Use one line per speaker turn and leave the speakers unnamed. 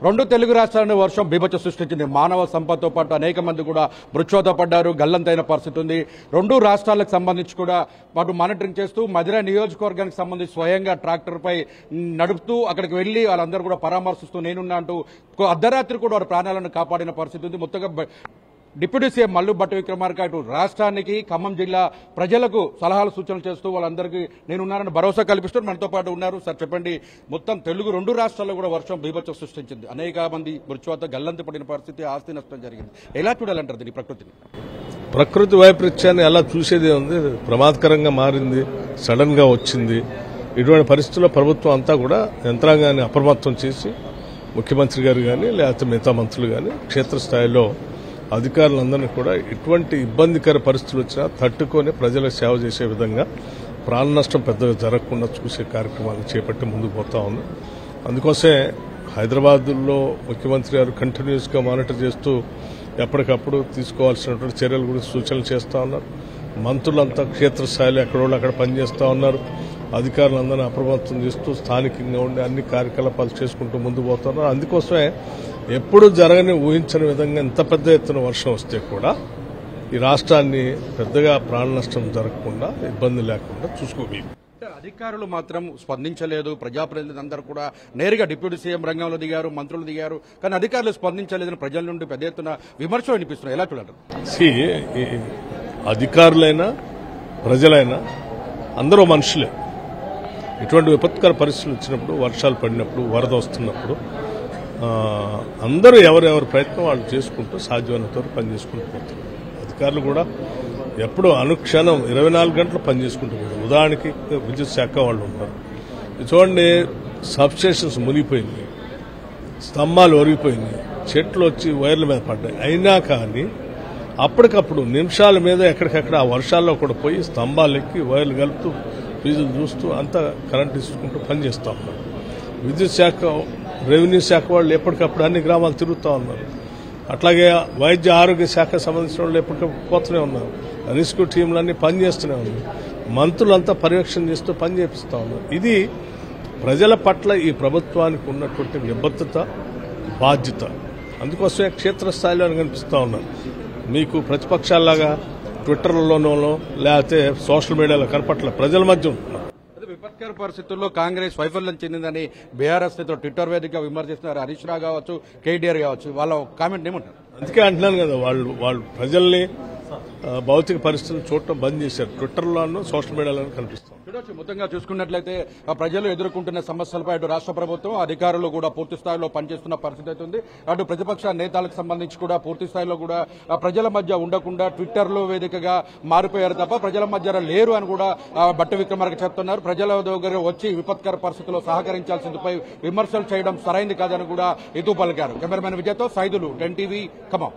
రెండు తెలుగు రాష్ట్రాలను వర్షం బీభత్స సృష్టించింది. మానవ సంపదతో పాటు అనేక మంది కూడా మృత్యువాత పడ్డారు, గల్లంతైన పరిస్థితి ఉంది. రెండు రాష్ట్రాలకు సంబంధించి కూడా వాటి మానిటరింగ్ చేస్తూ మధిర నియోజకవర్గానికి సంబంధించి స్వయంగా ట్రాక్టర్పై నడుపుతూ అక్కడికి వెళ్లి వాళ్ళందరూ కూడా పరామర్శిస్తూ నేనున్నా అంటూ అర్ధరాత్రి కూడా వారి ప్రాణాలను కాపాడిన పరిస్థితి ఉంది. మొత్తంగా డిప్యూటీ సీఎం మల్లు భట్టి విక్రమార్క ఇటు రాష్ట్రానికి ఖమ్మం జిల్లా ప్రజలకు సలహాలు సూచనలు చేస్తూ వాళ్ళందరికీ నేనున్నానని భరోసా కల్పిస్తూ మనతో పాటు ఉన్నారు. సార్ చెప్పండి, మొత్తం తెలుగు రెండు రాష్ట్రాల్లో కూడా వర్షం బీభత్సం సృష్టించింది. అనేక మంది మృత్యువాత గల్లంతి పడిన పరిస్థితి, ఆస్తి నష్టం జరిగింది. ఎలా చూడాలంటారు దీని ప్రకృతిని?
ప్రకృతి వైపరీత్యాన్ని ఎలా చూసేది ఉంది. ప్రమాదకరంగా మారింది, సడన్ గా వచ్చింది. ఇటువంటి పరిస్థితుల్లో ప్రభుత్వం అంతా కూడా యంత్రాంగాన్ని అప్రమత్తం చేసి ముఖ్యమంత్రి గారు కానీ లేకపోతే మిగతా మంత్రులు కానీ క్షేత్రస్థాయిలో అధికారులందరినీ కూడా ఎటువంటి ఇబ్బందికర పరిస్థితులు వచ్చినా తట్టుకొని ప్రజలకు సేవ చేసే విధంగా ప్రాణ నష్టం పెద్దగా జరగకుండా చూసే కార్యక్రమాలు చేపట్టి ముందుకు పోతా ఉంది. అందుకోసమే హైదరాబాద్లో ముఖ్యమంత్రి గారు కంటిన్యూస్ గా మానిటర్ చేస్తూ ఎప్పటికప్పుడు తీసుకోవాల్సినటువంటి చర్యల గురించి సూచనలు చేస్తా ఉన్నారు. మంత్రులంతా క్షేత్రస్థాయిలో ఎక్కడోళ్ళు అక్కడ పనిచేస్తా ఉన్నారు. అధికారులందరినీ అప్రమత్తం చేస్తూ స్థానికంగా ఉండి అన్ని కార్యకలాపాలు చేసుకుంటూ ముందుకు పోతున్నారు. అందుకోసమే ఎప్పుడు జరగని ఊహించని విధంగా ఇంత పెద్ద ఎత్తున వర్షం వస్తే కూడా ఈ రాష్ట్రాన్ని పెద్దగా ప్రాణ నష్టం జరగకుండా ఇబ్బంది లేకుండా చూసుకోగలిగింది.
అధికారులు మాత్రం స్పందించలేదు. ప్రజాప్రతినిధులందరూ కూడా నేరుగా డిప్యూటీ సీఎం రంగంలో దిగారు, మంత్రులు దిగారు. కానీ అధికారులు స్పందించలేదని ప్రజల నుండి పెద్ద ఎత్తున విమర్శలు వినిపిస్తున్నాయి. ఎలా చూడాలి?
అధికారులైనా ప్రజలైనా అందరూ మనుషులే. ఇటువంటి విపత్కర పరిస్థితులు వచ్చినప్పుడు, వర్షాలు పడినప్పుడు, వరద వస్తున్నప్పుడు అందరూ ఎవరెవరి ప్రయత్నం వాళ్ళు చేసుకుంటూ సాధ్యమైనంత వరకు పనిచేసుకుంటూ పోతారు. అధికారులు కూడా ఎప్పుడూ అనుక్షణం 24 గంటలు పనిచేసుకుంటూ పోతారు. ఉదాహరణకి విద్యుత్ శాఖ వాళ్ళు ఉంటారు. చూడండి, సబ్స్టేషన్స్ మునిగిపోయింది, స్తంభాలు ఒరిగిపోయింది, చెట్లు వచ్చి వైర్ల మీద పడ్డాయి. అయినా కానీ అప్పటికప్పుడు నిమిషాల మీద ఎక్కడికక్కడ ఆ వర్షాల్లో కూడా పోయి స్తంభాలు ఎక్కి వైర్లు కలుపుతూ ఫీజులు చూస్తూ అంతా కరెంట్ ఇచ్చుకుంటూ పనిచేస్తూ ఉన్నారు. విద్యుత్ శాఖ, రెవెన్యూ శాఖ వాళ్ళు ఎప్పటికప్పుడు అన్ని గ్రామాలు తిరుగుతూ ఉన్నారు. అట్లాగే వైద్య ఆరోగ్య శాఖకు సంబంధించిన వాళ్ళు ఎప్పటికప్పుడు పోతూనే ఉన్నారు. రెస్క్యూ టీంలన్నీ పనిచేస్తూనే ఉన్నారు. మంత్రులంతా పర్యవేక్షణ చేస్తూ పనిచేపిస్తూ ఉన్నారు. ఇది ప్రజల పట్ల ఈ ప్రభుత్వానికి ఉన్నటువంటి నిబద్ధత, బాధ్యత. అందుకోసమే క్షేత్రస్థాయిలో కనిపిస్తూ ఉన్నారు. మీకు ప్రతిపక్షాల్లాగా ట్విట్టర్లోనో లేకపోతే సోషల్ మీడియాలో కనపట్ల ప్రజల మధ్య ఉంటున్నారు.
విపత్కర పరిస్థితుల్లో కాంగ్రెస్ వైఫల్యం చెందిందని బీఆర్ఎస్ నేతలు ట్విట్టర్ వేదికగా విమర్శిస్తున్నారు. హరీష్ రావు కావచ్చు, కేటీఆర్ కావచ్చు, వాళ్ళ కామెంట్ ఏమంటారు?
అందుకే అంటున్నాను కదా, వాళ్ళు ప్రజల్ని భౌతిక పరిస్థితులను చూడటం బంద్ చేశారు. ట్విట్టర్లోనూ సోషల్ మీడియాలోనూ కనిపిస్తాం.
చూడొచ్చు, మొత్తంగా చూసుకున్నట్లయితే ప్రజలు ఎదుర్కొంటున్న సమస్యలపై అటు రాష్ట్ర ప్రభుత్వం, అధికారులు కూడా పూర్తి స్థాయిలో పనిచేస్తున్న పరిస్థితి అవుతుంది. అటు ప్రతిపక్ష నేతలకు సంబంధించి కూడా పూర్తి స్థాయిలో కూడా ప్రజల మధ్య ఉండకుండా ట్విట్టర్లో వేదికగా మారిపోయారు తప్ప ప్రజల మధ్య లేరు అని కూడా భట్టి విక్రమార్క చెప్తున్నారు. ప్రజల దగ్గర వచ్చి విపత్కర పరిస్థితుల్లో సహకరించాల్సిందిపై విమర్శలు చేయడం సరైంది కాదని కూడా ఇతూ పలికారు. కెమెరామెన్ విజయ్తో సైదులు, 10 టీవీ, ఖమ్మం.